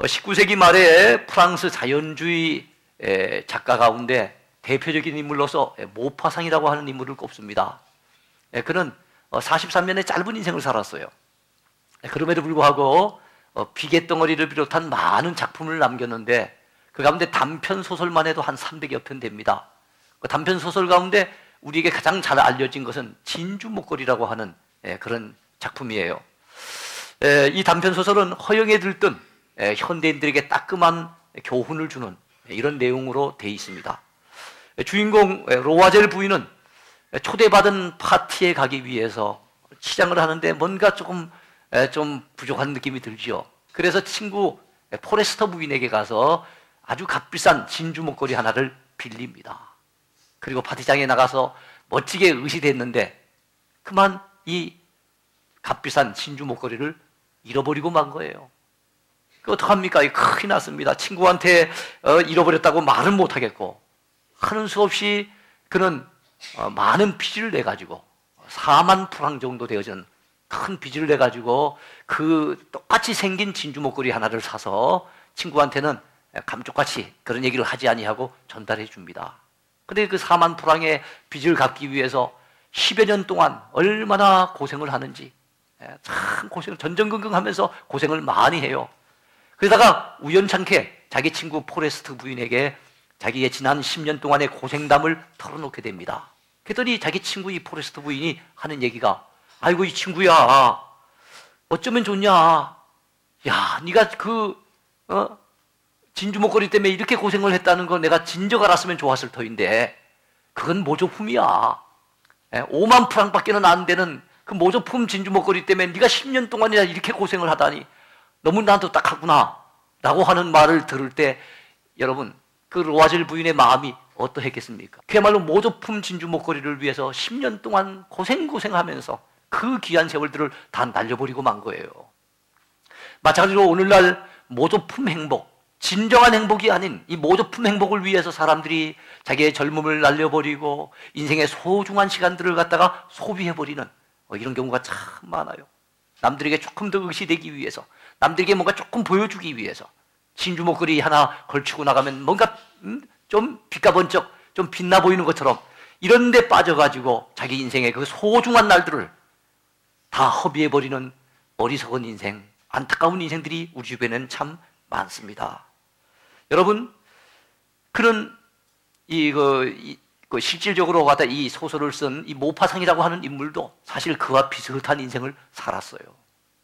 (19세기) 말에 프랑스 자연주의 작가 가운데 대표적인 인물로서 모파상이라고 하는 인물을 꼽습니다. 그는 43년의 짧은 인생을 살았어요. 그럼에도 불구하고 비계덩어리를 비롯한 많은 작품을 남겼는데 그 가운데 단편 소설만 해도 한 300여 편 됩니다. 그 단편 소설 가운데 우리에게 가장 잘 알려진 것은 진주 목걸이라고 하는 그런 작품이에요. 이 단편 소설은 허영에 들뜬 현대인들에게 따끔한 교훈을 주는 이런 내용으로 되어 있습니다. 주인공 로아젤 부인은 초대받은 파티에 가기 위해서 치장을 하는데 뭔가 조금 좀 부족한 느낌이 들죠. 그래서 친구 포레스터 부인에게 가서 아주 값비싼 진주 목걸이 하나를 빌립니다. 그리고 파티장에 나가서 멋지게 의시됐는데 그만 이 값비싼 진주 목걸이를 잃어버리고 만 거예요. 그 어떡합니까? 큰일 났습니다. 친구한테 잃어버렸다고 말은 못하겠고 하는 수 없이 그는 많은 빚을 내가지고 4만 프랑 정도 되어지는 큰 빚을 내가지고 그 똑같이 생긴 진주 목걸이 하나를 사서 친구한테는 감쪽같이 그런 얘기를 하지 아니하고 전달해 줍니다. 근데 그 4만 프랑의 빚을 갚기 위해서 10여 년 동안 얼마나 고생을 하는지 참 고생을 전전긍긍하면서 고생을 많이 해요. 그러다가 우연찮게 자기 친구 포레스트 부인에게 자기의 지난 10년 동안의 고생담을 털어놓게 됩니다. 그랬더니 자기 친구 이 포레스트 부인이 하는 얘기가 아이고 이 친구야 어쩌면 좋냐. 야 네가 진주 목걸이 때문에 이렇게 고생을 했다는 거 내가 진즉 알았으면 좋았을 터인데 그건 모조품이야. 5만 프랑밖에는 안 되는 그 모조품 진주 목걸이 때문에 네가 10년 동안이나 이렇게 고생을 하다니 너무 나한테 딱하구나 라고 하는 말을 들을 때 여러분 그 로아젤 부인의 마음이 어떠했겠습니까? 그야말로 모조품 진주 목걸이를 위해서 10년 동안 고생하면서 그 귀한 세월들을 다 날려버리고 만 거예요. 마찬가지로 오늘날 모조품 행복, 진정한 행복이 아닌 이 모조품 행복을 위해서 사람들이 자기의 젊음을 날려버리고 인생의 소중한 시간들을 갖다가 소비해버리는 이런 경우가 참 많아요. 남들에게 조금 더 의시되기 위해서, 남들에게 뭔가 조금 보여주기 위해서 진주 목걸이 하나 걸치고 나가면 뭔가 좀 빛가번쩍 좀 빛나 보이는 것처럼 이런 데 빠져가지고 자기 인생의 그 소중한 날들을 다 허비해버리는 어리석은 인생, 안타까운 인생들이 우리 주변에는 참 많습니다. 여러분, 그는 실질적으로 갖다 이 소설을 쓴 이 모파상이라고 하는 인물도 사실 그와 비슷한 인생을 살았어요.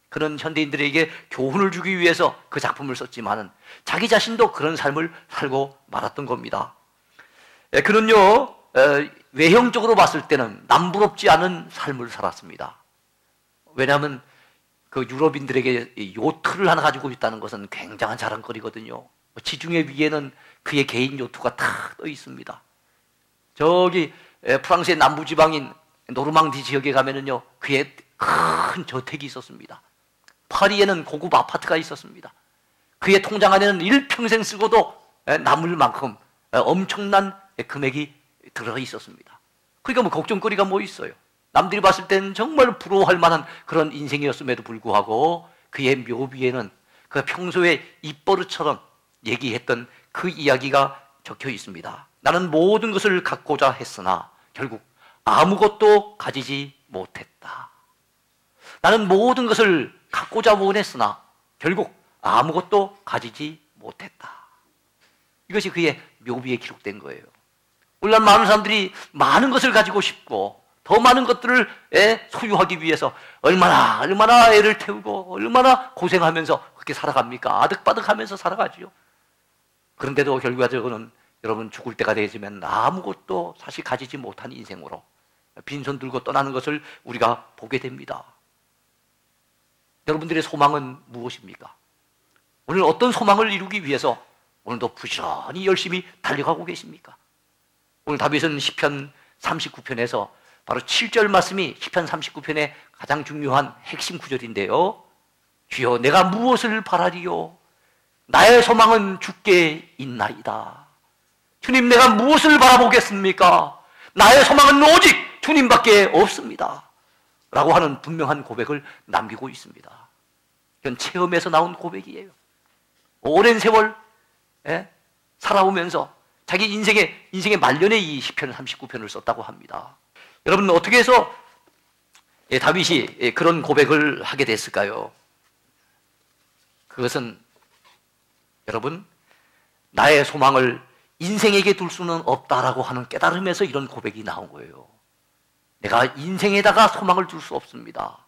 그는 현대인들에게 교훈을 주기 위해서 그 작품을 썼지만은 자기 자신도 그런 삶을 살고 말았던 겁니다. 그는요, 외형적으로 봤을 때는 남부럽지 않은 삶을 살았습니다. 왜냐하면 그 유럽인들에게 요트를 하나 가지고 있다는 것은 굉장한 자랑거리거든요. 지중해 위에는 그의 개인 요트가 다 떠 있습니다. 저기 프랑스의 남부지방인 노르망디 지역에 가면은요, 그의 큰 저택이 있었습니다. 파리에는 고급 아파트가 있었습니다. 그의 통장 안에는 일평생 쓰고도 남을 만큼 엄청난 금액이 들어 있었습니다. 그러니까 뭐 걱정거리가 뭐 있어요. 남들이 봤을 때는 정말 부러워할 만한 그런 인생이었음에도 불구하고 그의 묘비에는 그 평소에 입버릇처럼 얘기했던 그 이야기가 적혀 있습니다. 나는 모든 것을 갖고자 했으나 결국 아무것도 가지지 못했다. 나는 모든 것을 갖고자 원했으나 결국 아무것도 가지지 못했다. 이것이 그의 묘비에 기록된 거예요. 물론 많은 사람들이 많은 것을 가지고 싶고 더 많은 것들을 소유하기 위해서 얼마나 애를 태우고 얼마나 고생하면서 그렇게 살아갑니까? 아득바득하면서 살아가지요. 그런데도 결과적으로는 여러분 죽을 때가 되지만 아무것도 사실 가지지 못한 인생으로 빈손 들고 떠나는 것을 우리가 보게 됩니다. 여러분들의 소망은 무엇입니까? 오늘 어떤 소망을 이루기 위해서 오늘도 부지런히 열심히 달려가고 계십니까? 오늘 다윗은 시편 39편에서 바로 7절 말씀이 시편 39편의 가장 중요한 핵심 구절인데요. 주여 내가 무엇을 바라리요? 나의 소망은 주께 있나이다. 주님 내가 무엇을 바라보겠습니까? 나의 소망은 오직 주님밖에 없습니다. 라고 하는 분명한 고백을 남기고 있습니다. 이건 체험에서 나온 고백이에요. 오랜 세월 살아오면서 자기 인생의 말년에 이 시편 39편을 썼다고 합니다. 여러분 어떻게 해서 다윗이 그런 고백을 하게 됐을까요? 그것은 여러분 나의 소망을 인생에게 둘 수는 없다라고 하는 깨달음에서 이런 고백이 나온 거예요. 내가 인생에다가 소망을 둘 수 없습니다.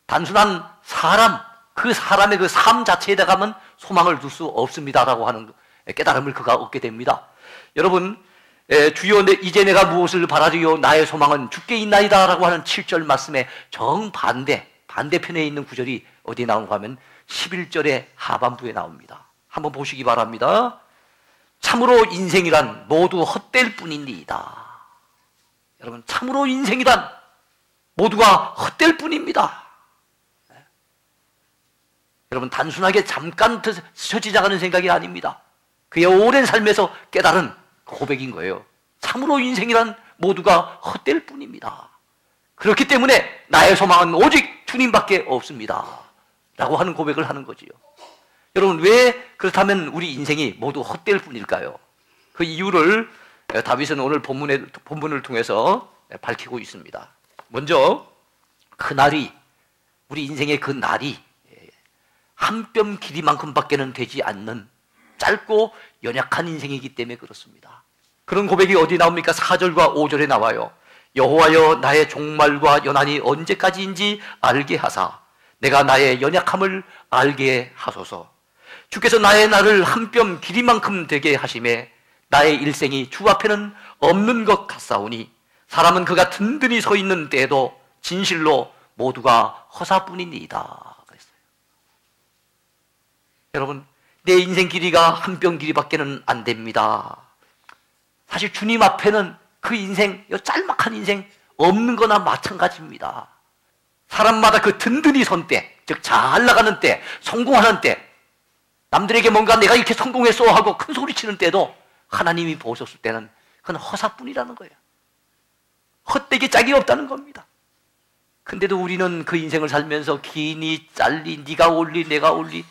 단순한 사람, 그 사람의 그 삶 자체에다가만 소망을 둘 수 없습니다라고 하는 깨달음을 그가 얻게 됩니다. 여러분 주여 이제 내가 무엇을 바라리요? 나의 소망은 주께 있나이다 라고 하는 7절 말씀의 반대편에 있는 구절이 어디에 나오는가 하면 11절의 하반부에 나옵니다. 한번 보시기 바랍니다. 참으로 인생이란 모두 헛될 뿐입니다. 여러분 참으로 인생이란 모두가 헛될 뿐입니다. 여러분 단순하게 잠깐 스쳐 지나가는 생각이 아닙니다. 그의 오랜 삶에서 깨달은 고백인 거예요. 참으로 인생이란 모두가 헛될 뿐입니다. 그렇기 때문에 나의 소망은 오직 주님밖에 없습니다. 라고 하는 고백을 하는 거지요. 여러분 왜 그렇다면 우리 인생이 모두 헛될 뿐일까요? 그 이유를 다윗은 오늘 본문을 통해서 밝히고 있습니다. 먼저 그날이 우리 인생의 그 날이 한 뼘 길이만큼밖에는 되지 않는 짧고 연약한 인생이기 때문에 그렇습니다. 그런 고백이 어디 나옵니까? 4절과 5절에 나와요. 여호와여 나의 종말과 연한이 언제까지인지 알게 하사 내가 나의 연약함을 알게 하소서. 주께서 나의 날을 한 뼘 길이만큼 되게 하심에 나의 일생이 주 앞에는 없는 것 같사오니 사람은 그가 든든히 서 있는 때에도 진실로 모두가 허사뿐이니이다 그랬어요. 여러분 내 인생 길이가 한 뼘 길이밖에는 안 됩니다. 사실 주님 앞에는 그 인생, 이 짤막한 인생 없는 거나 마찬가지입니다. 사람마다 그 든든히 선 때, 즉 잘 나가는 때, 성공하는 때, 남들에게 뭔가 내가 이렇게 성공했어 하고 큰 소리 치는 때도 하나님이 보셨을 때는 그건 허사뿐이라는 거예요. 헛되게 짝이 없다는 겁니다. 근데도 우리는 그 인생을 살면서 기니 짤리 네가 올리 내가 올리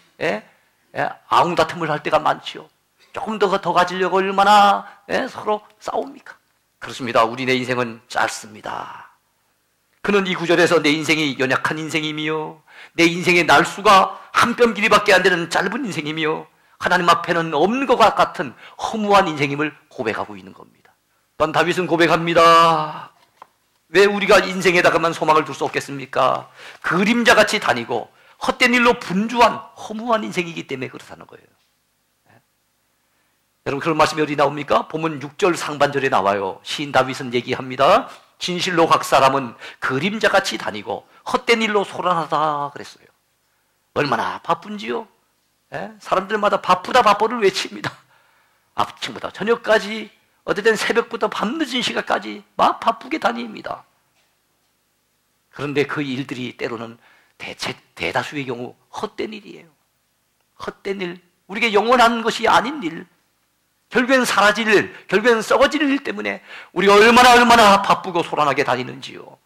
아웅다툼을 할 때가 많지요. 조금 더 가지려고 얼마나 서로 싸웁니까? 그렇습니다. 우리네 인생은 짧습니다. 그는 이 구절에서 내 인생이 연약한 인생이며 내 인생의 날수가 한 뼘 길이밖에 안 되는 짧은 인생이며 하나님 앞에는 없는 것과 같은 허무한 인생임을 고백하고 있는 겁니다. 또한 다윗은 고백합니다. 왜 우리가 인생에다가만 소망을 둘 수 없겠습니까? 그림자같이 다니고 헛된 일로 분주한 허무한 인생이기 때문에 그렇다는 거예요. 여러분 그런 말씀이 어디 나옵니까? 본문 6절 상반절에 나와요. 시인 다윗은 얘기합니다. 진실로 각 사람은 그림자같이 다니고 헛된 일로 소란하다 그랬어요. 얼마나 바쁜지요? 사람들마다 바쁘다 바쁘를 외칩니다. 아침부터 저녁까지 어쨌든 새벽부터 밤늦은 시간까지 막 바쁘게 다닙니다. 그런데 그 일들이 때로는 대다수의 경우 헛된 일이에요. 헛된 일, 우리에게 영원한 것이 아닌 일, 결국엔 사라질 일, 결국엔 썩어질 일 때문에 우리가 얼마나 바쁘고 소란하게 다니는지요.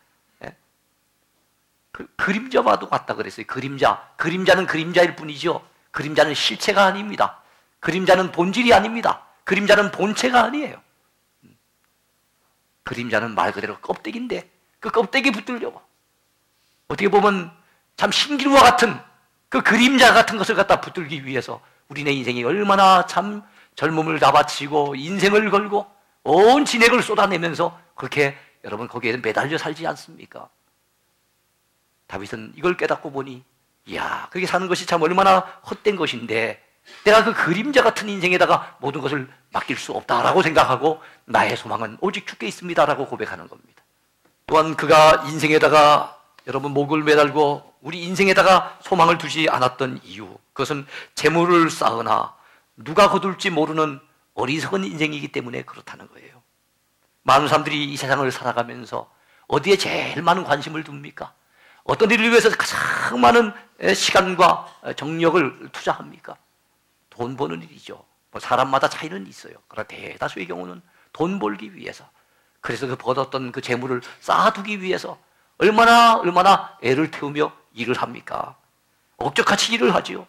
그림자와도 같다 그랬어요. 그림자는 그림자일 뿐이죠. 그림자는 실체가 아닙니다. 그림자는 본질이 아닙니다. 그림자는 본체가 아니에요. 그림자는 말 그대로 껍데기인데 그 껍데기 붙들려고 어떻게 보면 참 신기루와 같은 그 그림자 같은 것을 갖다 붙들기 위해서 우리네 인생이 얼마나 참 젊음을 다 바치고 인생을 걸고 온 진액을 쏟아내면서 그렇게 여러분 거기에 매달려 살지 않습니까? 다윗은 이걸 깨닫고 보니 이야 그렇게 사는 것이 참 얼마나 헛된 것인데 내가 그 그림자 같은 인생에다가 모든 것을 맡길 수 없다라고 생각하고 나의 소망은 오직 주께 있습니다라고 고백하는 겁니다. 또한 그가 인생에다가 여러분 목을 매달고 우리 인생에다가 소망을 두지 않았던 이유, 그것은 재물을 쌓으나 누가 거둘지 모르는 어리석은 인생이기 때문에 그렇다는 거예요. 많은 사람들이 이 세상을 살아가면서 어디에 제일 많은 관심을 둡니까? 어떤 일을 위해서 가장 많은 시간과 정력을 투자합니까? 돈 버는 일이죠. 뭐 사람마다 차이는 있어요. 그러나 대다수의 경우는 돈 벌기 위해서, 그래서 그 벌었던 그 재물을 쌓아두기 위해서 얼마나 애를 태우며 일을 합니까? 억적같이 일을 하지요.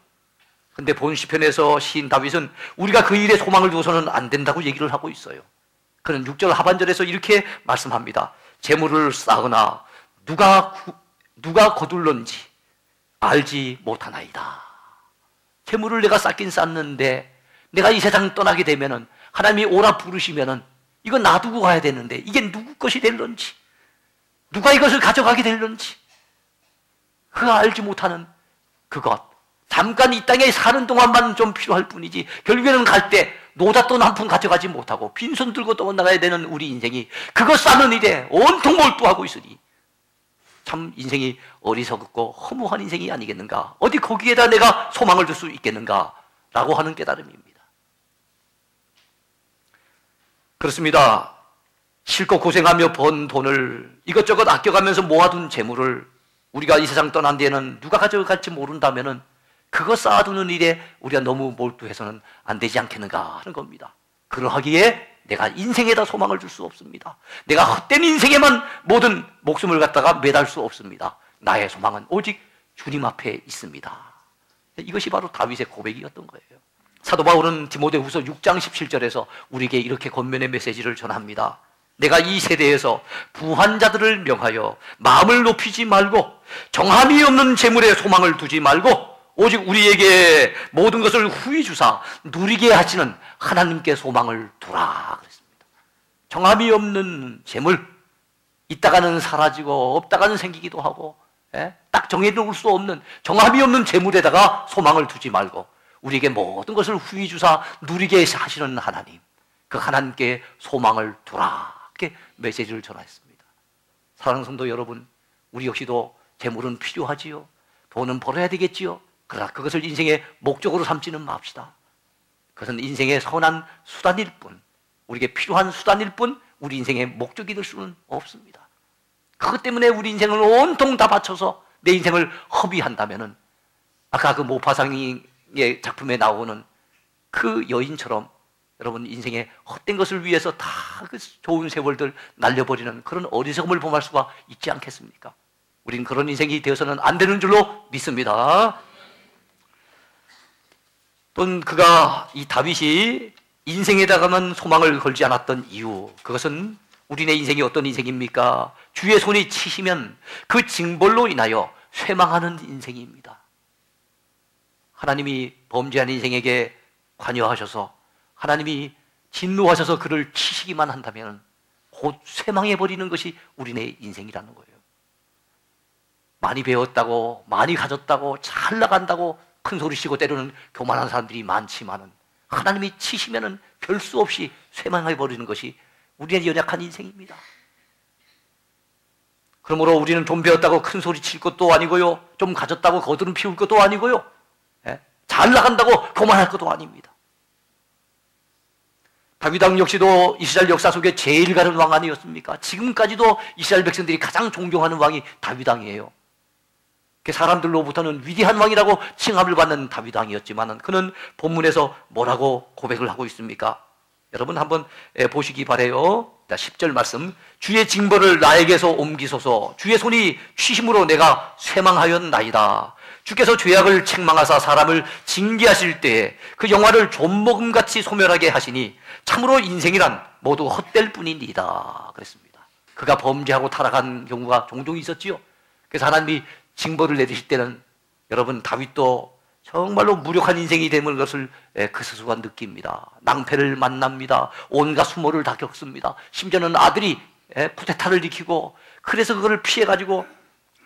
근데 본 시편에서 시인 다윗은 우리가 그 일에 소망을 두어서는 안 된다고 얘기를 하고 있어요. 그는 6절 하반절에서 이렇게 말씀합니다. 재물을 쌓으나 누가 거둘런지 알지 못하나이다. 재물을 내가 쌓긴 쌓는데 내가 이 세상 떠나게 되면은 하나님이 오라 부르시면은 이거 놔두고 가야 되는데 이게 누구 것이 될런지, 누가 이것을 가져가게 될런지 그 알지 못하는 그것, 잠깐 이 땅에 사는 동안만 좀 필요할 뿐이지 결국에는 갈 때 노잣돈 한 푼 가져가지 못하고 빈손 들고 떠나가야 되는 우리 인생이 그것 쌓는 일에 온통 몰두하고 있으니 참 인생이 어리석고 허무한 인생이 아니겠는가, 어디 거기에다 내가 소망을 둘 수 있겠는가 라고 하는 깨달음입니다. 그렇습니다. 실컷 고생하며 번 돈을 이것저것 아껴가면서 모아둔 재물을 우리가 이 세상 떠난 뒤에는 누가 가져갈지 모른다면은 그거 쌓아두는 일에 우리가 너무 몰두해서는 안 되지 않겠는가 하는 겁니다. 그러하기에 내가 인생에다 소망을 줄 수 없습니다. 내가 헛된 인생에만 모든 목숨을 갖다가 매달 수 없습니다. 나의 소망은 오직 주님 앞에 있습니다. 이것이 바로 다윗의 고백이었던 거예요. 사도 바울은 디모데후서 6장 17절에서 우리에게 이렇게 권면의 메시지를 전합니다. 내가 이 세대에서 부한 자들을 명하여 마음을 높이지 말고 정함이 없는 재물에 소망을 두지 말고 오직 우리에게 모든 것을 후히 주사 누리게 하시는 하나님께 소망을 두라 그랬습니다. 정함이 없는 재물, 있다가는 사라지고 없다가는 생기기도 하고 딱 정해놓을 수 없는 정함이 없는 재물에다가 소망을 두지 말고 우리에게 모든 것을 후히 주사 누리게 하시는 하나님, 그 하나님께 소망을 두라, 이렇게 메시지를 전했습니다. 사랑하는 성도 여러분, 우리 역시도 재물은 필요하지요. 돈은 벌어야 되겠지요. 그러나 그것을 인생의 목적으로 삼지는 맙시다. 그것은 인생의 선한 수단일 뿐, 우리에게 필요한 수단일 뿐 우리 인생의 목적이 될 수는 없습니다. 그것 때문에 우리 인생을 온통 다 바쳐서 내 인생을 허비한다면은 아까 그 모파상의 작품에 나오는 그 여인처럼 여러분 인생의 헛된 것을 위해서 다 그 좋은 세월들 날려버리는 그런 어리석음을 범할 수가 있지 않겠습니까? 우린 그런 인생이 되어서는 안 되는 줄로 믿습니다. 또 그가 이 다윗이 인생에다가만 소망을 걸지 않았던 이유, 그것은 우리네 인생이 어떤 인생입니까? 주의 손이 치시면 그 징벌로 인하여 쇠망하는 인생입니다. 하나님이 범죄한 인생에게 관여하셔서 하나님이 진노하셔서 그를 치시기만 한다면 곧 쇠망해버리는 것이 우리네 인생이라는 거예요. 많이 배웠다고, 많이 가졌다고, 잘 나간다고 큰 소리 치고 때로는 교만한 사람들이 많지만은 하나님이 치시면은 별 수 없이 쇠망해버리는 것이 우리의 연약한 인생입니다. 그러므로 우리는 좀 배웠다고 큰 소리 칠 것도 아니고요, 좀 가졌다고 거드름 피울 것도 아니고요, 잘 나간다고 교만할 것도 아닙니다. 다윗 왕 역시도 이스라엘 역사 속에 제일 가는 왕 아니었습니까? 지금까지도 이스라엘 백성들이 가장 존경하는 왕이 다윗 왕이에요. 사람들로부터는 위대한 왕이라고 칭함을 받는 다윗 왕이었지만 그는 본문에서 뭐라고 고백을 하고 있습니까? 여러분 한번 보시기 바라요. 10절 말씀, 주의 징벌을 나에게서 옮기소서, 주의 손이 취심으로 내가 쇠망하였나이다. 주께서 죄악을 책망하사 사람을 징계하실 때에 그 영화를 좀먹음같이 소멸하게 하시니 참으로 인생이란 모두 헛될 뿐이니이다 그랬습니다. 그가 범죄하고 타락한 경우가 종종 있었지요. 그래서 하나님이 징벌을 내리실 때는 여러분 다윗도 정말로 무력한 인생이 되는 것을 그 스스로가 느낍니다. 낭패를 만납니다. 온갖 수모를 다 겪습니다. 심지어는 아들이 쿠데타를 일으키고 그래서 그걸 피해가지고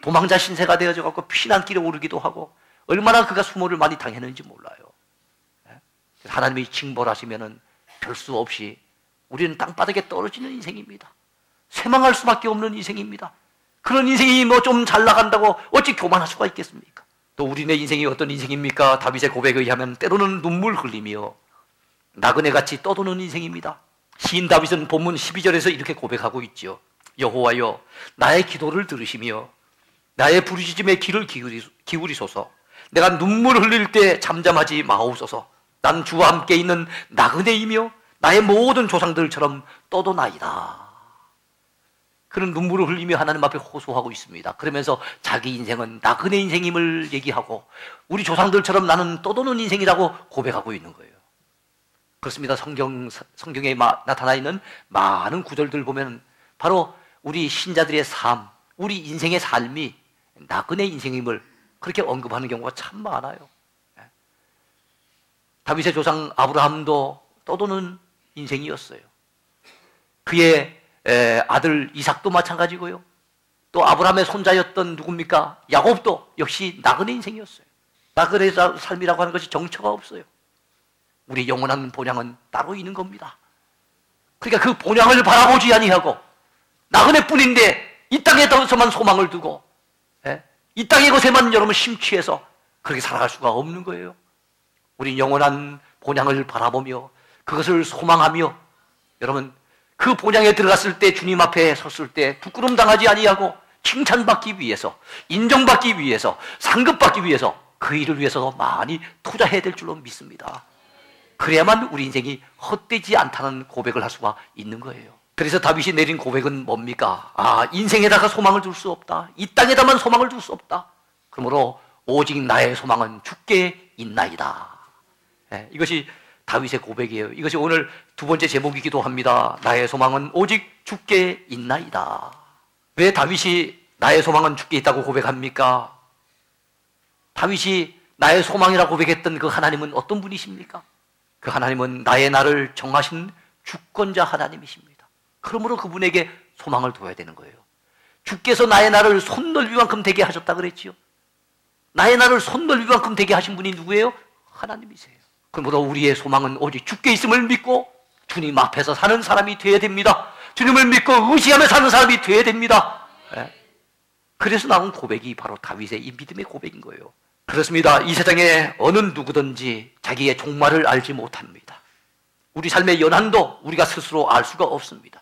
도망자 신세가 되어져서 피난길에 오르기도 하고 얼마나 그가 수모를 많이 당했는지 몰라요. 하나님이 징벌하시면은 별 수 없이 우리는 땅바닥에 떨어지는 인생입니다. 쇠망할 수밖에 없는 인생입니다. 그런 인생이 뭐 좀 잘 나간다고 어찌 교만할 수가 있겠습니까? 또 우리네 인생이 어떤 인생입니까? 다윗의 고백에 의하면 때로는 눈물 흘리며 나그네같이 떠도는 인생입니다. 시인 다윗은 본문 12절에서 이렇게 고백하고 있죠. 여호와여 나의 기도를 들으시며 나의 부르짖음에 귀를 기울이소서. 내가 눈물을 흘릴 때 잠잠하지 마옵소서. 난 주와 함께 있는 나그네이며 나의 모든 조상들처럼 떠도나이다. 그는 눈물을 흘리며 하나님 앞에 호소하고 있습니다. 그러면서 자기 인생은 나그네 인생임을 얘기하고 우리 조상들처럼 나는 떠도는 인생이라고 고백하고 있는 거예요. 그렇습니다. 성경에 나타나 있는 많은 구절들 보면 바로 우리 신자들의 삶, 우리 인생의 삶이 나그네 인생임을 그렇게 언급하는 경우가 참 많아요. 다윗의 조상 아브라함도 떠도는 인생이었어요. 그의 아들 이삭도 마찬가지고요. 또 아브라함의 손자였던 누굽니까? 야곱도 역시 나그네 인생이었어요. 나그네 삶이라고 하는 것이 정처가 없어요. 우리 영원한 본향은 따로 있는 겁니다. 그러니까 그 본향을 바라보지 아니하고 나그네뿐인데 이 땅에서만 소망을 두고 이 땅의 것에만 여러분 심취해서 그렇게 살아갈 수가 없는 거예요. 우리 영원한 본향을 바라보며 그것을 소망하며 여러분 그 본향에 들어갔을 때 주님 앞에 섰을 때 부끄럼 당하지 아니하고 칭찬받기 위해서 인정받기 위해서 상급받기 위해서 그 일을 위해서 많이 투자해야 될 줄로 믿습니다. 그래야만 우리 인생이 헛되지 않다는 고백을 할 수가 있는 거예요. 그래서 다윗이 내린 고백은 뭡니까? 인생에다가 소망을 둘 수 없다. 이 땅에다만 소망을 둘 수 없다. 그러므로 오직 나의 소망은 주께 있나이다. 이것이 다윗의 고백이에요. 이것이 오늘 두 번째 제목이기도 합니다. 나의 소망은 오직 주께 있나이다. 왜 다윗이 나의 소망은 주께 있다고 고백합니까? 다윗이 나의 소망이라고 고백했던 그 하나님은 어떤 분이십니까? 그 하나님은 나의 나를 정하신 주권자 하나님이십니다. 그러므로 그분에게 소망을 둬야 되는 거예요. 주께서 나의 나를 손넓이만큼 되게 하셨다 그랬지요. 나의 나를 손넓이만큼 되게 하신 분이 누구예요? 하나님이세요. 그러므로 우리의 소망은 오직 주께 있음을 믿고 주님 앞에서 사는 사람이 되어야 됩니다. 주님을 믿고 의지하며 사는 사람이 되어야 됩니다. 그래서 나온 고백이 바로 다윗의 이 믿음의 고백인 거예요. 그렇습니다. 이 세상에 어느 누구든지 자기의 종말을 알지 못합니다. 우리 삶의 연한도 우리가 스스로 알 수가 없습니다.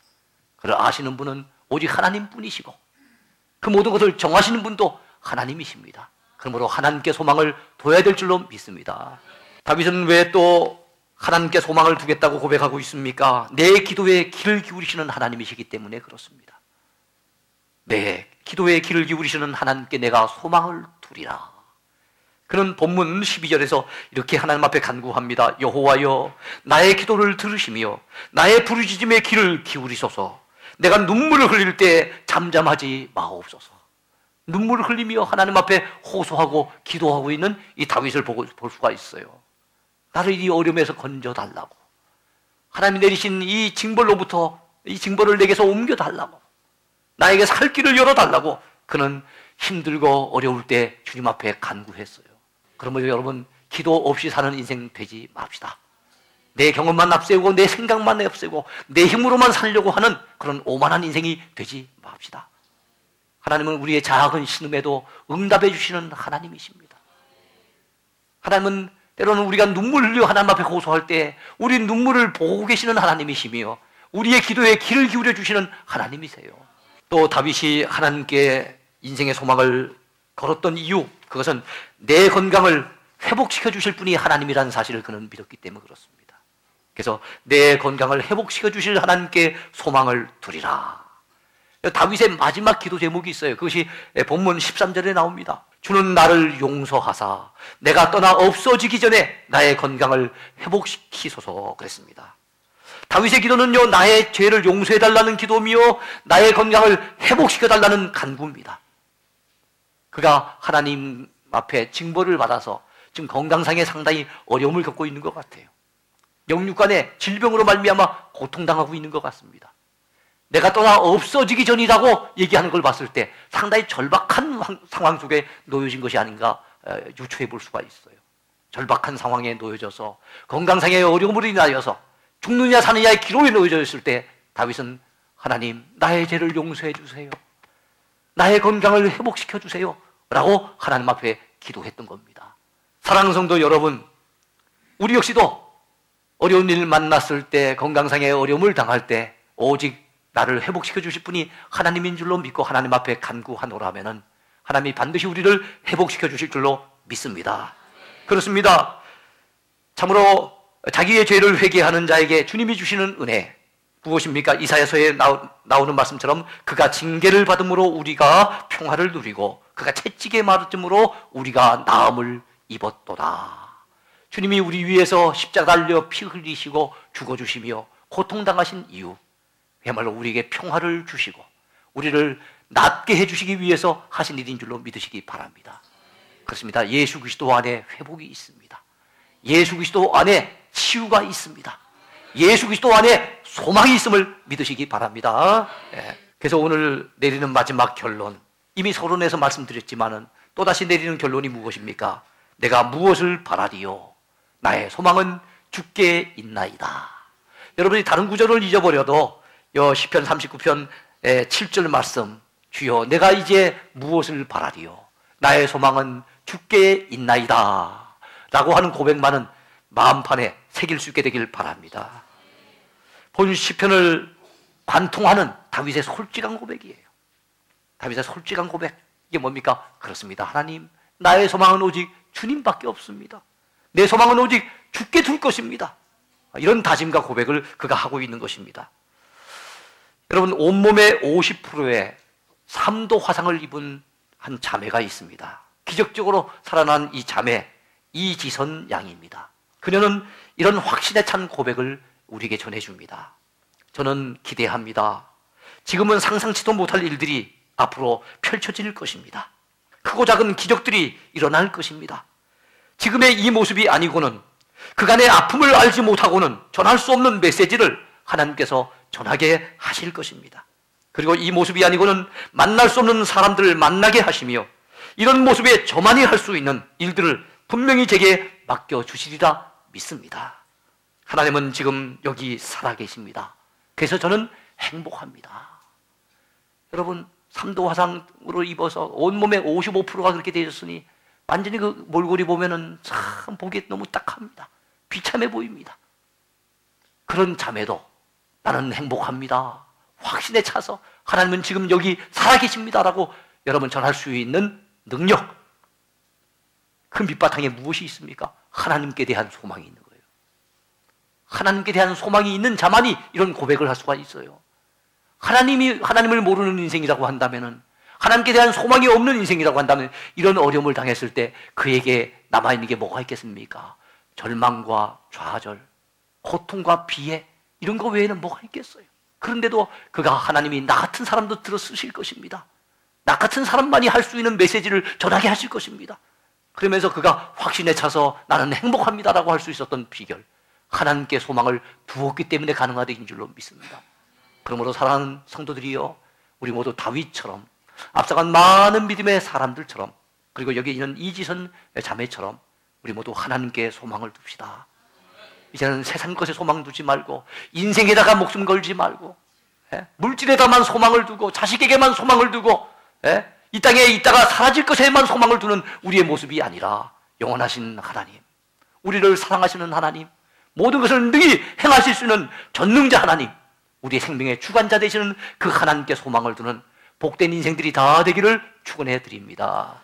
그를 아시는 분은 오직 하나님뿐이시고 그 모든 것을 정하시는 분도 하나님이십니다. 그러므로 하나님께 소망을 둬야 될 줄로 믿습니다. 다윗은 왜 또 하나님께 소망을 두겠다고 고백하고 있습니까? 내 기도에 귀를 기울이시는 하나님이시기 때문에 그렇습니다. 내 기도에 귀를 기울이시는 하나님께 내가 소망을 두리라. 그는 본문 12절에서 이렇게 하나님 앞에 간구합니다. 여호와여 나의 기도를 들으시며 나의 부르짖음에 귀를 기울이소서. 내가 눈물을 흘릴 때 잠잠하지 마옵소서. 눈물을 흘리며 하나님 앞에 호소하고 기도하고 있는 이 다윗을 볼 수가 있어요. 나를 이 어려움에서 건져달라고, 하나님이 내리신 이 징벌로부터 이 징벌을 내게서 옮겨달라고, 나에게 살 길을 열어달라고 그는 힘들고 어려울 때 주님 앞에 간구했어요. 그러면 여러분 기도 없이 사는 인생 되지 맙시다. 내 경험만 앞세우고 내 생각만 앞세우고 내 힘으로만 살려고 하는 그런 오만한 인생이 되지 맙시다. 하나님은 우리의 작은 신음에도 응답해 주시는 하나님이십니다. 하나님은 때로는 우리가 눈물 흘려 하나님 앞에 호소할 때 우리 눈물을 보고 계시는 하나님이시며 우리의 기도에 귀를 기울여 주시는 하나님이세요. 또 다윗이 하나님께 인생의 소망을 걸었던 이유, 그것은 내 건강을 회복시켜 주실 분이 하나님이라는 사실을 그는 믿었기 때문에 그렇습니다. 그래서 내 건강을 회복시켜 주실 하나님께 소망을 두리라. 다윗의 마지막 기도 제목이 있어요. 그것이 본문 13절에 나옵니다. 주는 나를 용서하사 내가 떠나 없어지기 전에 나의 건강을 회복시키소서 그랬습니다. 다윗의 기도는요, 나의 죄를 용서해달라는 기도며 나의 건강을 회복시켜달라는 간구입니다. 그가 하나님 앞에 징벌을 받아서 지금 건강상에 상당히 어려움을 겪고 있는 것 같아요. 영육간의 질병으로 말미암아 고통당하고 있는 것 같습니다. 내가 떠나 없어지기 전이라고 얘기하는 걸 봤을 때 상당히 절박한 상황 속에 놓여진 것이 아닌가 유추해 볼 수가 있어요. 절박한 상황에 놓여져서 건강상의 어려움으로 인하여서 죽느냐 사느냐의 기로에 놓여져 있을 때 다윗은 하나님 나의 죄를 용서해 주세요. 나의 건강을 회복시켜 주세요. 라고 하나님 앞에 기도했던 겁니다. 사랑하는 성도 여러분, 우리 역시도 어려운 일 만났을 때 건강상의 어려움을 당할 때 오직 나를 회복시켜 주실 분이 하나님인 줄로 믿고 하나님 앞에 간구하노라 하면은 하나님이 반드시 우리를 회복시켜 주실 줄로 믿습니다. 그렇습니다. 참으로 자기의 죄를 회개하는 자에게 주님이 주시는 은혜 무엇입니까? 이사야서에 나오는 말씀처럼 그가 징계를 받음으로 우리가 평화를 누리고 그가 채찍에 맞음으로 우리가 나음을 입었도다. 주님이 우리 위해서 십자가 달려 피 흘리시고 죽어주시며 고통당하신 이유, 그야말로 우리에게 평화를 주시고 우리를 낫게 해주시기 위해서 하신 일인 줄로 믿으시기 바랍니다. 그렇습니다. 예수 그리스도 안에 회복이 있습니다. 예수 그리스도 안에 치유가 있습니다. 예수 그리스도 안에 소망이 있음을 믿으시기 바랍니다. 그래서 오늘 내리는 마지막 결론, 이미 서론에서 말씀드렸지만은 또다시 내리는 결론이 무엇입니까? 내가 무엇을 바라리요? 나의 소망은 주께 있나이다. 여러분이 다른 구절을 잊어버려도 시편 39편 7절 말씀, 주여 내가 이제 무엇을 바라리요? 나의 소망은 주께 있나이다 라고 하는 고백만은 마음판에 새길 수 있게 되길 바랍니다. 본 시편을 관통하는 다윗의 솔직한 고백이에요. 다윗의 솔직한 고백, 이게 뭡니까? 그렇습니다. 하나님, 나의 소망은 오직 주님밖에 없습니다. 내 소망은 오직 주께 둘 것입니다. 이런 다짐과 고백을 그가 하고 있는 것입니다. 여러분, 온몸의 50%의 3도 화상을 입은 한 자매가 있습니다. 기적적으로 살아난 이 자매, 이지선 양입니다. 그녀는 이런 확신에 찬 고백을 우리에게 전해줍니다. 저는 기대합니다. 지금은 상상치도 못할 일들이 앞으로 펼쳐질 것입니다. 크고 작은 기적들이 일어날 것입니다. 지금의 이 모습이 아니고는, 그간의 아픔을 알지 못하고는 전할 수 없는 메시지를 하나님께서 전하게 하실 것입니다. 그리고 이 모습이 아니고는 만날 수 없는 사람들을 만나게 하시며 이런 모습에 저만이 할 수 있는 일들을 분명히 제게 맡겨주시리라 믿습니다. 하나님은 지금 여기 살아계십니다. 그래서 저는 행복합니다. 여러분, 3도 화상으로 입어서 온몸의 55%가 그렇게 되셨으니 완전히 그 몰골이 보면은 참 보기에 너무 딱합니다. 비참해 보입니다. 그런 자매도 나는 행복합니다, 확신에 차서 하나님은 지금 여기 살아계십니다라고 여러분 전할 수 있는 능력, 그 밑바탕에 무엇이 있습니까? 하나님께 대한 소망이 있는 거예요. 하나님께 대한 소망이 있는 자만이 이런 고백을 할 수가 있어요. 하나님을 모르는 인생이라고 한다면은, 하나님께 대한 소망이 없는 인생이라고 한다면, 이런 어려움을 당했을 때 그에게 남아있는 게 뭐가 있겠습니까? 절망과 좌절, 고통과 비애, 이런 거 외에는 뭐가 있겠어요? 그런데도 그가 하나님이 나 같은 사람도 들어 쓰실 것입니다. 나 같은 사람만이 할 수 있는 메시지를 전하게 하실 것입니다. 그러면서 그가 확신에 차서 나는 행복합니다라고 할 수 있었던 비결, 하나님께 소망을 두었기 때문에 가능하된 줄로 믿습니다. 그러므로 사랑하는 성도들이여, 우리 모두 다윗처럼, 앞서간 많은 믿음의 사람들처럼, 그리고 여기 있는 이지선 자매처럼 우리 모두 하나님께 소망을 둡시다. 이제는 세상 것에 소망 두지 말고, 인생에다가 목숨 걸지 말고, 물질에다만 소망을 두고, 자식에게만 소망을 두고, 이 땅에 있다가 사라질 것에만 소망을 두는 우리의 모습이 아니라, 영원하신 하나님, 우리를 사랑하시는 하나님, 모든 것을 능히 행하실 수 있는 전능자 하나님, 우리의 생명의 주관자 되시는 그 하나님께 소망을 두는 복된 인생들이 다 되기를 축원해 드립니다.